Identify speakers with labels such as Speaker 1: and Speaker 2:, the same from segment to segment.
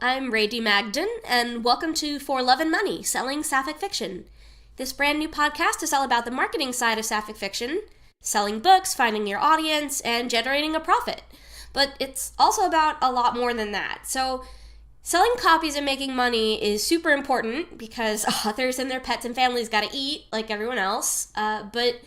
Speaker 1: I'm Rae D, Magdon, and welcome to For Love and Money, Selling Sapphic Fiction. This brand new podcast is all about the marketing side of sapphic fiction, selling books, finding your audience, and generating a profit. But it's also about a lot more than that. So, selling copies and making money is super important because authors and their pets and families gotta eat like everyone else, but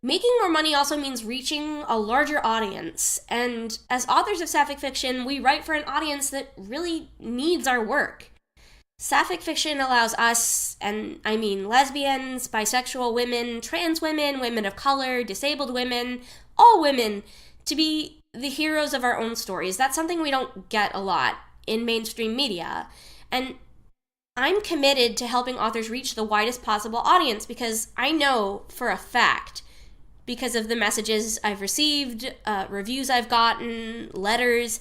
Speaker 1: making more money also means reaching a larger audience, and as authors of sapphic fiction, we write for an audience that really needs our work. Sapphic fiction allows us, and I mean lesbians, bisexual women, trans women, women of color, disabled women, all women, to be the heroes of our own stories. That's something we don't get a lot in mainstream media, and I'm committed to helping authors reach the widest possible audience because I know for a fact, because of the messages I've received, reviews I've gotten, letters,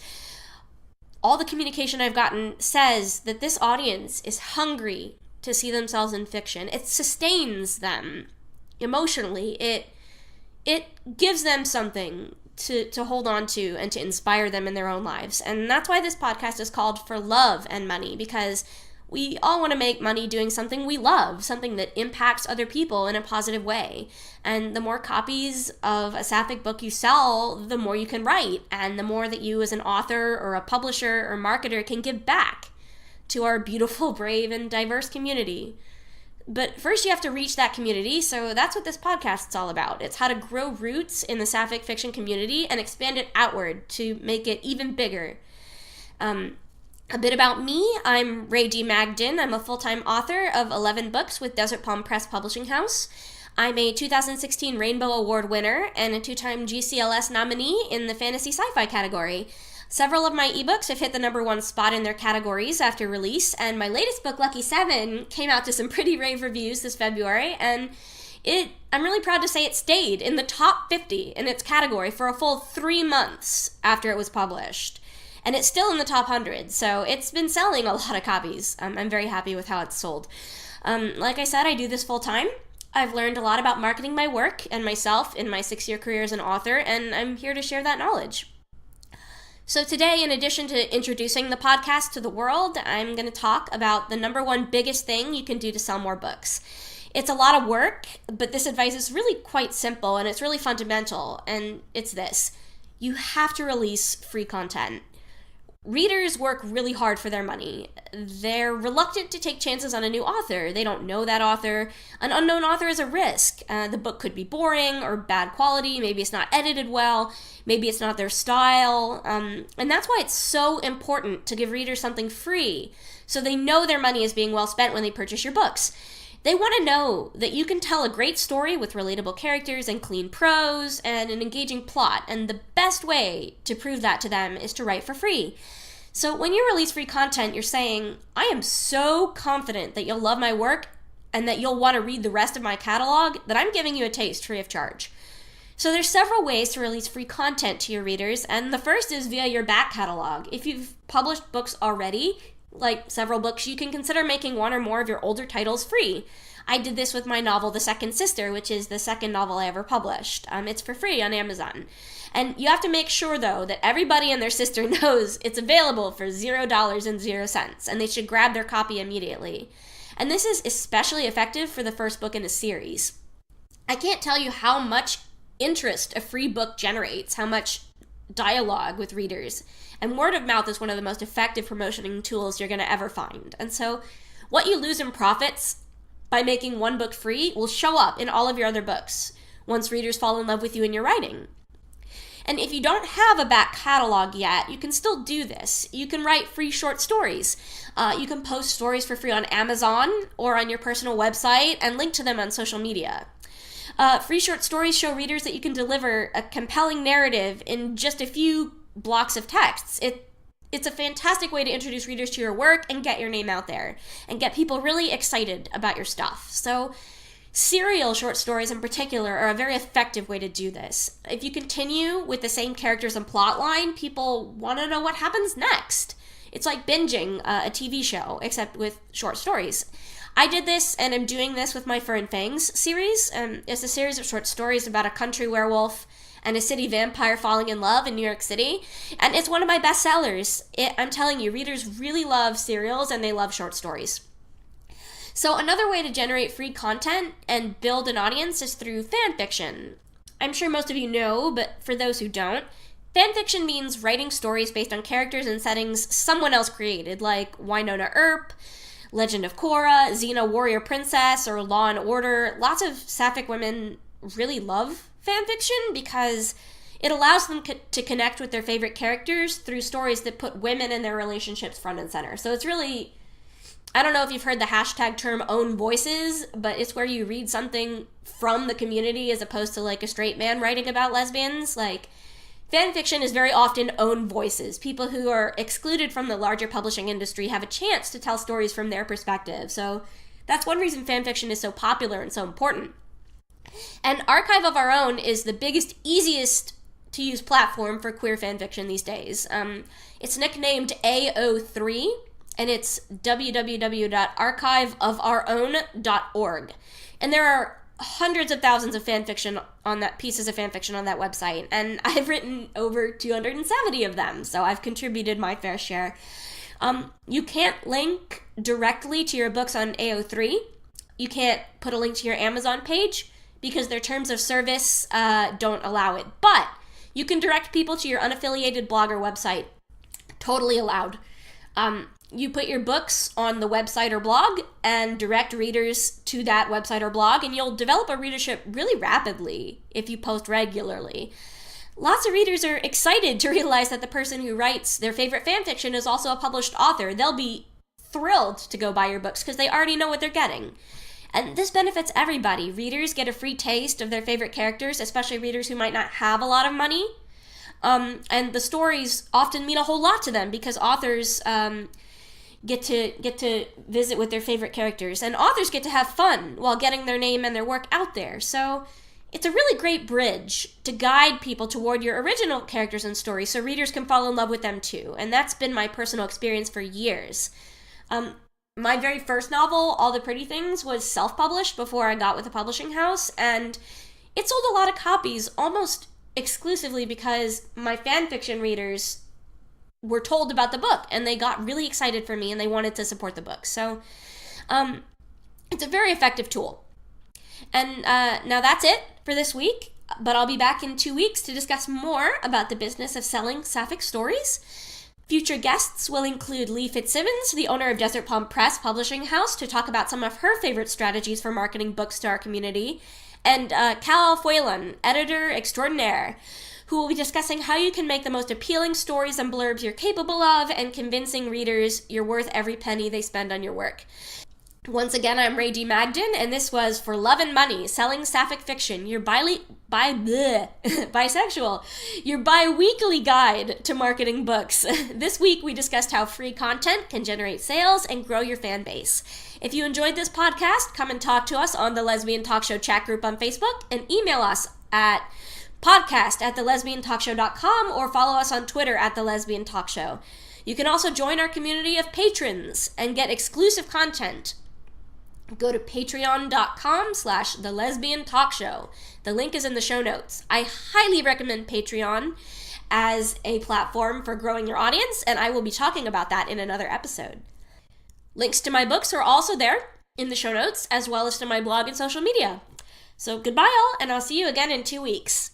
Speaker 1: all the communication I've gotten says that this audience is hungry to see themselves in fiction. It sustains them emotionally. It gives them something to hold on to and to inspire them in their own lives. And that's why this podcast is called For Love and Money, because we all want to make money doing something we love, something that impacts other people in a positive way. And the more copies of a sapphic book you sell, the more you can write, and the more that you as an author or a publisher or marketer can give back to our beautiful, brave, and diverse community. But first you have to reach that community, so that's what this podcast is all about. It's how to grow roots in the sapphic fiction community and expand it outward to make it even bigger. A bit about me, I'm Rae D. Magdon. I'm a full-time author of 11 books with Desert Palm Press Publishing House. I'm a 2016 Rainbow Award winner and a 2-time GCLS nominee in the fantasy sci-fi category. Several of my ebooks have hit the #1 spot in their categories after release, and my latest book, Lucky 7, came out to some pretty rave reviews this February, and I'm really proud to say it stayed in the top 50 in its category for a full 3 months after it was published. And it's still in the top 100, so it's been selling a lot of copies. I'm very happy with how it's sold. Like I said, I do this full time. I've learned a lot about marketing my work and myself in my 6-year career as an author, and I'm here to share that knowledge. So today, in addition to introducing the podcast to the world, I'm going to talk about the #1 biggest thing you can do to sell more books. It's a lot of work, but this advice is really quite simple, and it's really fundamental, and it's this. You have to release free content. Readers work really hard for their money. They're reluctant to take chances on a new author. They don't know that author. An unknown author is a risk. The book could be boring or bad quality. Maybe it's not edited well. Maybe it's not their style. And that's why it's so important to give readers something free so they know their money is being well spent when they purchase your books. They want to know that you can tell a great story with relatable characters and clean prose and an engaging plot, and the best way to prove that to them is to write for free. So when you release free content, you're saying, I am so confident that you'll love my work and that you'll want to read the rest of my catalog that I'm giving you a taste free of charge. So there's several ways to release free content to your readers, and the first is via your back catalog. If you've published books already, like several books, you can consider making one or more of your older titles free. I did this with my novel, The Second Sister, which is the second novel I ever published. It's for free on Amazon. And you have to make sure, though, that everybody and their sister knows it's available for $0.00, and they should grab their copy immediately. And this is especially effective for the first book in a series. I can't tell you how much interest a free book generates, how much dialogue with readers. And word of mouth is one of the most effective promoting tools you're going to ever find. And so what you lose in profits by making one book free will show up in all of your other books once readers fall in love with you and your writing. And if you don't have a back catalog yet, you can still do this. You can write free short stories. You can post stories for free on Amazon or on your personal website and link to them on social media. Free short stories show readers that you can deliver a compelling narrative in just a few blocks of texts. It's a fantastic way to introduce readers to your work and get your name out there and get people really excited about your stuff. So serial short stories in particular are a very effective way to do this. If you continue with the same characters and plot line, people want to know what happens next. It's like binging a TV show, except with short stories. I did this, and I'm doing this with my Fur and Fangs series. It's a series of short stories about a country werewolf and a city vampire falling in love in New York City. And it's one of my best sellers. I'm telling you, readers really love serials and they love short stories. So another way to generate free content and build an audience is through fan fiction. I'm sure most of you know, but for those who don't, fan fiction means writing stories based on characters and settings someone else created, like Wynonna Earp, Legend of Korra, Xena Warrior Princess, or Law and Order. Lots of sapphic women really love fan fiction because it allows them to connect with their favorite characters through stories that put women and their relationships front and center. So it's really, I don't know if you've heard the hashtag term own voices, but it's where you read something from the community as opposed to like a straight man writing about lesbians. Like, fan fiction is very often own voices. People who are excluded from the larger publishing industry have a chance to tell stories from their perspective. So that's one reason fan fiction is so popular and so important. And Archive of Our Own is the biggest, easiest to use platform for queer fan fiction these days. It's nicknamed AO3, and it's www.archiveofourown.org. And there are hundreds of thousands of pieces of fan fiction on that website, and I've written over 270 of them, so I've contributed my fair share. You can't link directly to your books on AO3. You can't put a link to your Amazon page because their terms of service don't allow it, but you can direct people to your unaffiliated blog or website. Totally allowed. You put your books on the website or blog and direct readers to that website or blog, and you'll develop a readership really rapidly if you post regularly. Lots of readers are excited to realize that the person who writes their favorite fanfiction is also a published author. They'll be thrilled to go buy your books because they already know what they're getting. And this benefits everybody. Readers get a free taste of their favorite characters, especially readers who might not have a lot of money. And the stories often mean a whole lot to them because authors get to visit with their favorite characters, and authors get to have fun while getting their name and their work out there. So it's a really great bridge to guide people toward your original characters and stories so readers can fall in love with them too. And that's been my personal experience for years. My very first novel, All the Pretty Things, was self-published before I got with a publishing house, and it sold a lot of copies almost exclusively because my fan fiction readers were told about the book and they got really excited for me and they wanted to support the book. So it's a very effective tool. And now that's it for this week, but I'll be back in 2 weeks to discuss more about the business of selling sapphic stories. Future guests will include Lee Fitzsimmons, the owner of Desert Palm Press Publishing House, to talk about some of her favorite strategies for marketing books to our community, and Cal Fuelan, editor extraordinaire, who will be discussing how you can make the most appealing stories and blurbs you're capable of and convincing readers you're worth every penny they spend on your work. Once again, I'm Rae D. Magdon, and this was For Love and Money, Selling Sapphic Fiction, your bisexual, your bi-weekly guide to marketing books. This week, we discussed how free content can generate sales and grow your fan base. If you enjoyed this podcast, come and talk to us on the Lesbian Talk Show chat group on Facebook, and email us at podcast@thelesbiantalkshow.com or follow us on Twitter @thelesbiantalkshow. You can also join our community of patrons and get exclusive content. Go to patreon.com/thelesbiantalkshow. The link is in the show notes. I highly recommend Patreon as a platform for growing your audience, and I will be talking about that in another episode. Links to my books are also there in the show notes, as well as to my blog and social media. So goodbye all, and I'll see you again in 2 weeks.